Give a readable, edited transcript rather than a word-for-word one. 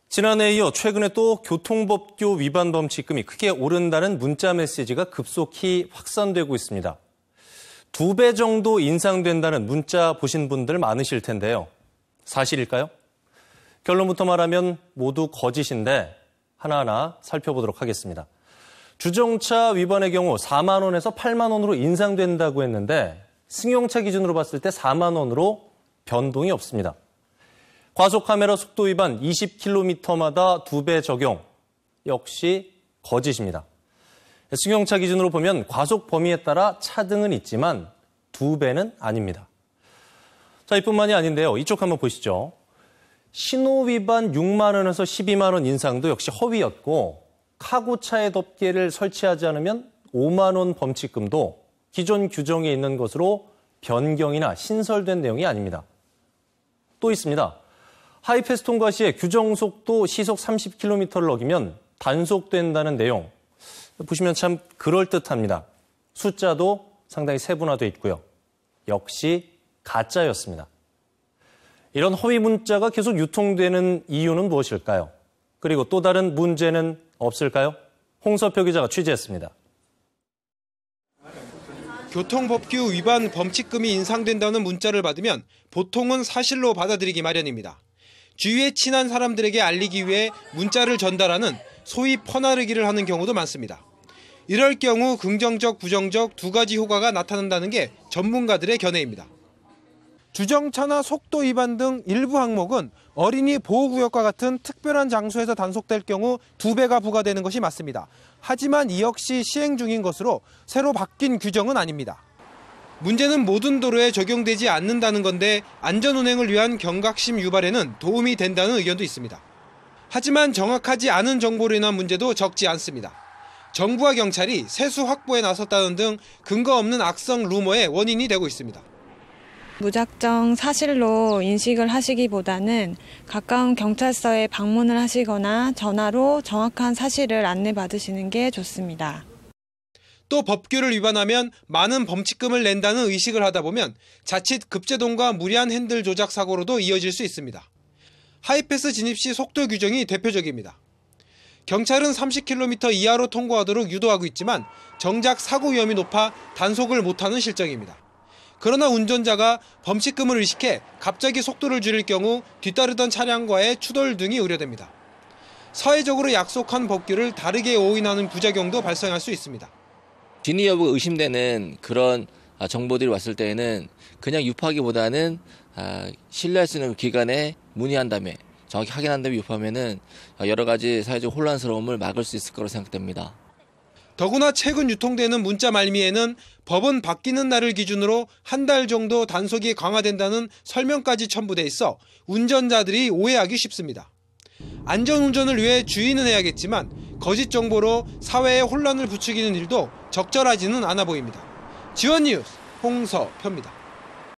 지난해에 이어 최근에 또 교통법규 위반 범칙금이 크게 오른다는 문자 메시지가 급속히 확산되고 있습니다. 2배 정도 인상된다는 문자 보신 분들 많으실 텐데요. 사실일까요? 결론부터 말하면 모두 거짓인데 하나하나 살펴보도록 하겠습니다. 주정차 위반의 경우 4만 원에서 8만 원으로 인상된다고 했는데 승용차 기준으로 봤을 때 4만 원으로 변동이 없습니다. 과속카메라 속도 위반 20km마다 2배 적용 역시 거짓입니다. 승용차 기준으로 보면 과속 범위에 따라 차등은 있지만 2배는 아닙니다. 자, 이뿐만이 아닌데요. 이쪽 한번 보시죠. 신호 위반 6만 원에서 12만 원 인상도 역시 허위였고 카고차에 덮개를 설치하지 않으면 5만 원 범칙금도 기존 규정에 있는 것으로 변경이나 신설된 내용이 아닙니다. 또 있습니다. 하이패스 통과 시에 규정 속도 시속 30km를 어기면 단속된다는 내용. 보시면 참 그럴듯합니다. 숫자도 상당히 세분화되어 있고요. 역시 가짜였습니다. 이런 허위 문자가 계속 유통되는 이유는 무엇일까요? 그리고 또 다른 문제는 없을까요? 홍서표 기자가 취재했습니다. 교통법규 위반 범칙금이 인상된다는 문자를 받으면 보통은 사실로 받아들이기 마련입니다. 주위에 친한 사람들에게 알리기 위해 문자를 전달하는 소위 퍼나르기를 하는 경우도 많습니다. 이럴 경우 긍정적, 부정적 두 가지 효과가 나타난다는 게 전문가들의 견해입니다. 주정차나 속도 위반 등 일부 항목은 어린이 보호구역과 같은 특별한 장소에서 단속될 경우 2배가 부과되는 것이 맞습니다. 하지만 이 역시 시행 중인 것으로 새로 바뀐 규정은 아닙니다. 문제는 모든 도로에 적용되지 않는다는 건데 안전운행을 위한 경각심 유발에는 도움이 된다는 의견도 있습니다. 하지만 정확하지 않은 정보로 인한 문제도 적지 않습니다. 정부와 경찰이 세수 확보에 나섰다는 등 근거 없는 악성 루머의 원인이 되고 있습니다. 무작정 사실로 인식을 하시기보다는 가까운 경찰서에 방문을 하시거나 전화로 정확한 사실을 안내받으시는 게 좋습니다. 또 법규를 위반하면 많은 범칙금을 낸다는 의식을 하다 보면 자칫 급제동과 무리한 핸들 조작 사고로도 이어질 수 있습니다. 하이패스 진입 시 속도 규정이 대표적입니다. 경찰은 30km 이하로 통과하도록 유도하고 있지만 정작 사고 위험이 높아 단속을 못하는 실정입니다. 그러나 운전자가 범칙금을 의식해 갑자기 속도를 줄일 경우 뒤따르던 차량과의 추돌 등이 우려됩니다. 사회적으로 약속한 법규를 다르게 오인하는 부작용도 발생할 수 있습니다. 진위 여부가 의심되는 그런 정보들이 왔을 때에는 그냥 유포하기보다는 신뢰할 수 있는 기관에 문의한 다음에 정확히 확인한 다음에 유포하면은 여러 가지 사회적 혼란스러움을 막을 수 있을 거라고 생각됩니다. 더구나 최근 유통되는 문자 말미에는 법은 바뀌는 날을 기준으로 한 달 정도 단속이 강화된다는 설명까지 첨부돼 있어 운전자들이 오해하기 쉽습니다. 안전운전을 위해 주의는 해야겠지만 거짓 정보로 사회에 혼란을 부추기는 일도 적절하지는 않아 보입니다. 지원 뉴스 홍서표입니다.